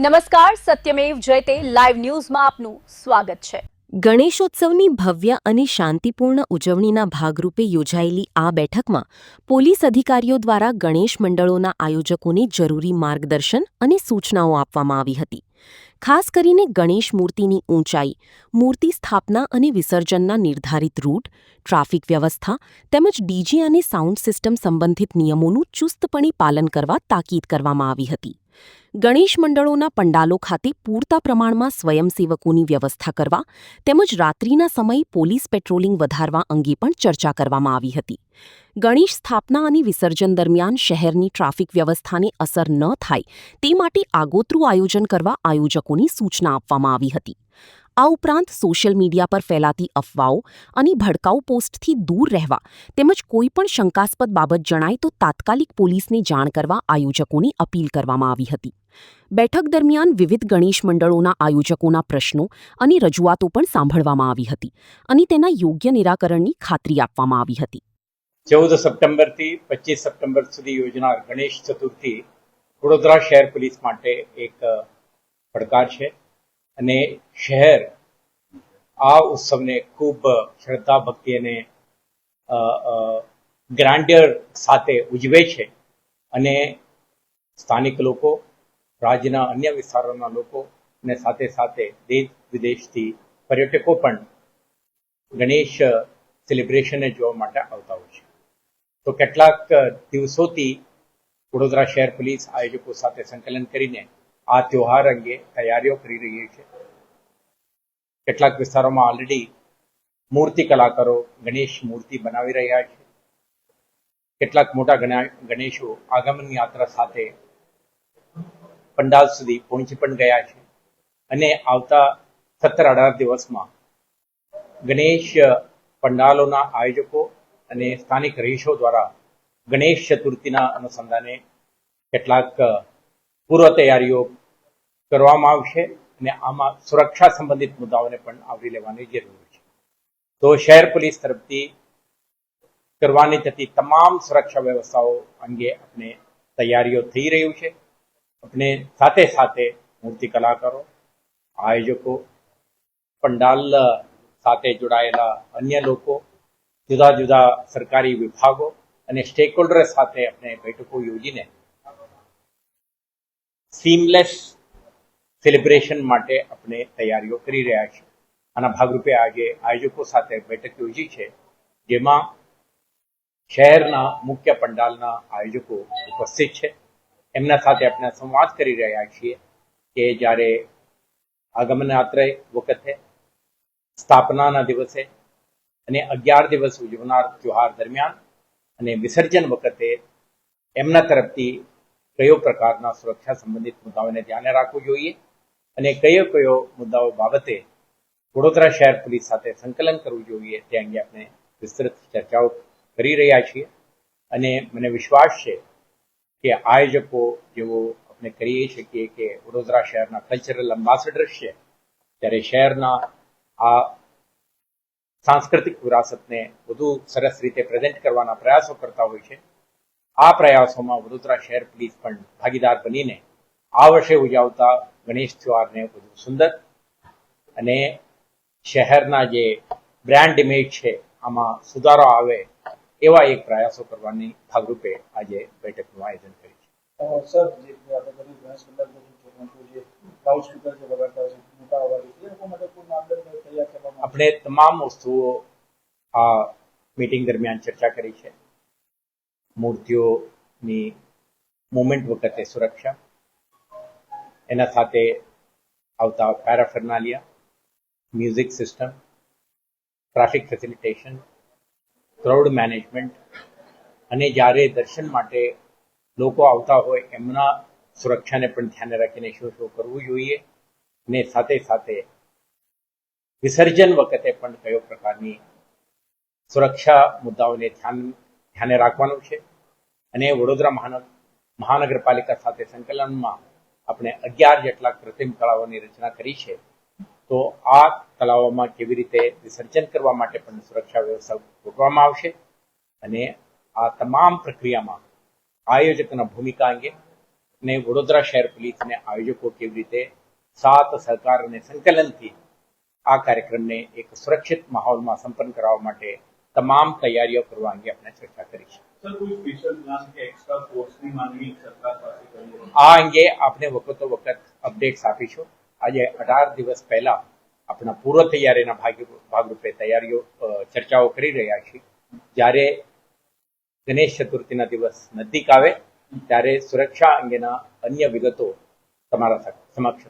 નમસ્કાર, સત્યમેવ જયતે લાઈવ ન્યૂઝમાં આપનું સ્વાગત છે। ગણેશોત્સવની ભવ્ય અને શાંતિપૂર્ણ ઉજવણીના ભાગરૂપે યોજાયેલી આ બેઠકમાં પોલીસ અધિકારીઓ દ્વારા ગણેશ મંડળોના આયોજકોને જરૂરી માર્ગદર્શન અને સૂચનાઓ આપવામાં આવી હતી। ખાસ કરીને ગણેશ મૂર્તિની ઊંચાઈ, મૂર્તિ સ્થાપના અને વિસર્જનના નિર્ધારિત રૂટ, ટ્રાફિક વ્યવસ્થા તેમજ ડીજે અને સાઉન્ડ સિસ્ટમ સંબંધિત નિયમોનું ચુસ્તપણે પાલન કરવા તાકીદ કરવામાં આવી હતી। ગણેશ મંડળોના પંડાલો ખાતે પૂરતા પ્રમાણમાં સ્વયંસેવકોની વ્યવસ્થા કરવા તેમજ રાત્રિના સમયે પોલીસ પેટ્રોલિંગ વધારવા અંગે પણ ચર્ચા કરવામાં આવી હતી। ગણેશ સ્થાપના અને વિસર્જન દરમિયાન શહેરની ટ્રાફિક વ્યવસ્થાને અસર ન થાય તે માટે આગોતરું આયોજન કરવા આયોજકોને સૂચના આપવામાં આવી હતી। આ ઉપરાંત સોશિયલ મીડિયા પર ફેલાતી અફવાઓ અને ભડકાઉ પોસ્ટથી દૂર રહેવા તેમજ કોઈપણ શંકાસ્પદ બાબત જણાય તો તાત્કાલિક પોલીસને જાણ કરવા આયોજકોને અપીલ કરવામાં આવી હતી। બેઠક દરમિયાન વિવિધ ગણેશ મંડળોના આયોજકોના પ્રશ્નો અને રજૂઆતો પણ સાંભળવામાં આવી હતી અને તેના યોગ્ય નિરાકરણની ખાતરી આપવામાં આવી હતી। 14 સપ્ટેમ્બરથી 25 સપ્ટેમ્બર સુધી યોજનાર ગણેશ ચતુર્થી વડોદરા શહેર પોલીસ માટે એક પડકાર છે અને શહેર આ ઉત્સવને ખૂબ શ્રદ્ધા ભક્તિ અને ગ્રાન્ડિયર સાથે ઉજવે છે અને સ્થાનિક લોકો, રાજ્યના અન્ય વિસ્તારોના લોકો અને સાથે સાથે દેશ વિદેશથી પર્યટકો પણ ગણેશ સેલિબ્રેશનને જોવા માટે આવતા હોય છે। તો કેટલાક દિવસોથી વડોદરા શહેર પોલીસ આયોજકો સાથે સંકલન કરીને આ તહેવાર અંગે તૈયારીઓ કરી રહી છે। કેટલાક વિસ્તારોમાં ઓલરેડી મૂર્તિ કલાકારો ગણેશ મૂર્તિ બનાવી રહ્યા છે। કેટલાક મોટા ગણેશો આગમન યાત્રા સાથે પંડાલ સુધી પહોંચી પણ ગયા છે અને આવતા 17-18 દિવસમાં ગણેશ પંડાલોના આયોજકો અને સ્થાનિક રહીશો દ્વારા ગણેશ ચતુર્થીના અનુસંધાને કેટલાક પૂર્વ તૈયારીઓ કરવામાં આવશે અને આમાં સુરક્ષા સંબંધિત મુદ્દાઓને પણ આવરી લેવાની જરૂર છે। તો શહેર પોલીસ તરફથી કરવાની થતી તમામ સુરક્ષા વ્યવસ્થાઓ અંગે આપણે તૈયારીઓ થઈ રહ્યું છે। આપણે સાથે સાથે મૂર્તિ કલાકારો, આયોજકો, પંડાલ સાથે જોડાયેલા અન્ય લોકો, જુદા જુદા સરકારી વિભાગો અને સ્ટેક હોલ્ડર સાથે આપણે બેઠકો યોજીને સીમલેસ સેલિબ્રેશન માટે આપણે તૈયારીઓ કરી રહ્યા છીએ। આના ભાગરૂપે આજે આયોજકો સાથે બેઠક યોજી છે, જેમાં શહેરના મુખ્ય પંડાલના આયોજકો ઉપસ્થિત છે। એમના સાથે આપણે સંવાદ કરી રહ્યા છીએ કે જ્યારે આગમન યાત્રા વખતે, સ્થાપનાના દિવસે અને 11 દિવસ ઉજવનાર તહેવાર દરમિયાન અને વિસર્જન વખતે એમના તરફથી કયો પ્રકારના સુરક્ષા સંબંધિત મુદ્દાઓને ધ્યાને રાખવું જોઈએ અને કયો મુદ્દાઓ બાબતે વડોદરા શહેર પોલીસ સાથે સંકલન કરવું જોઈએ તે અંગે આપણે વિસ્તૃત ચર્ચાઓ કરી રહ્યા છીએ। અને મને વિશ્વાસ છે કે આયોજકો જેવો આપણે કરીએ શકીએ કે વડોદરા શહેરના કલ્ચરલ એમ્બેસેડર છે, ત્યારે શહેરના આ સાંસ્કૃતિક વિરાસતને વધુ સરસ રીતે પ્રેઝન્ટ કરવાના પ્રયાસો કરતા હોય છે। આ પ્રયાસોમાં વડોદરા શહેર પોલીસ પણ ભાગીદાર બનીને આ વર્ષે ઉજવતા ગણેશ તહેવારને વધુ સુંદર અને શહેરના જે બ્રાન્ડ ઇમેજ છે આમાં સુધારો આવે એવા એક પ્રયાસો કરવાની ભાગરૂપે આજે બેઠકનું આયોજન કર્યું છે। સર, જે આપણે બધું ગણેશ મંડળ જે લાઉડ સ્પીકર જે વગાડતા હોય છે મોટા અવાજે, એ લોકો માટે કોઈ માપદંડ તૈયાર કરવામાં આપણે તમામ વસ્તુઓ આ મીટિંગ દરમિયાન ચર્ચા કરી છે। મૂર્તિઓની મુવમેન્ટ વખતે સુરક્ષા, એના સાથે આવતા paraphernalia, music system, traffic facilitation, crowd management અને જ્યારે દર્શન માટે લોકો આવતા હોય એમના સુરક્ષાને પણ ધ્યાને રાખીને શું કરવું જોઈએ અને સાથે સાથે વિસર્જન વખતે પણ કયો પ્રકારની સુરક્ષા મુદ્દાઓને ધ્યાને રાખવાનું છે। અને વડોદરા મહાનગરપાલિકા સાથે સંકલનમાં આપણે 11 જેટલા કૃત્રિમ તળાવોની રચના કરી છે। તો આ તળાવોમાં કેવી રીતે વિસર્જન કરવા માટે પણ સુરક્ષા વ્યવસ્થા ગોઠવવામાં આવશે અને આ તમામ પ્રક્રિયામાં આયોજકના ભૂમિકા અંગે અને વડોદરા શહેર પોલીસ અને આયોજકો કેવી રીતે સાથ સહકાર અને સંકલનથી આ કાર્યક્રમને એક સુરક્ષિત માહોલમાં સંપન્ન કરવા માટે તમામ તૈયારીઓ કરવા અંગે આપણે ચર્ચા કરી છે. સર, કોઈ સ્પેશિયલ પ્લાન કે એક્સ્ટ્રા ફોર્સની માંગણી સરકાર પાસે કરી છે? આ અંગે આપણે વખતો વખત અપડેટ્સ આપીશું. આજે 18 દિવસ પહેલા આપણા પૂર્વ તૈયારીના ભાગરૂપે તૈયારીઓ ચર્ચાઓ કરી રહ્યા છીએ. જ્યારે ગણેશ ચતુર્થીના દિવસ નજીક આવે ત્યારે સુરક્ષા અંગેના અન્ય વિગતો તમારા સમક્ષ